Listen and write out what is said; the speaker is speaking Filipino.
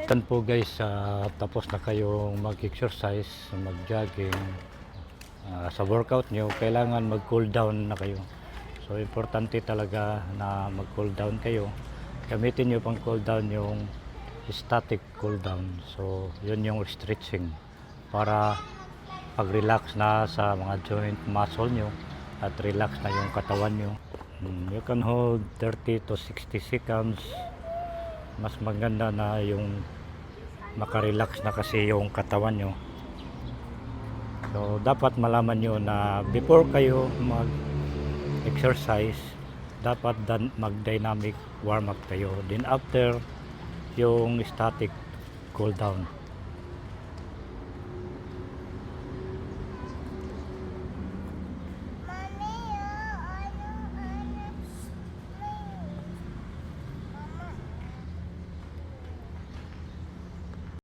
Tan po guys, tapos na kayong mag-exercise, mag-jogging, sa workout nyo, kailangan mag-cool down na kayo. So importante talaga na mag-cool down kayo. Gamitin nyo pang cool down yung static cool down. So yun yung stretching para pag-relax na sa mga joint muscle nyo at relax na yung katawan nyo. You can hold 30 to 60 seconds. Mas maganda na yung makarelax na kasi yung katawan nyo. So dapat malaman nyo na before kayo mag exercise, dapat mag dynamic warm up kayo, then after yung static cool down.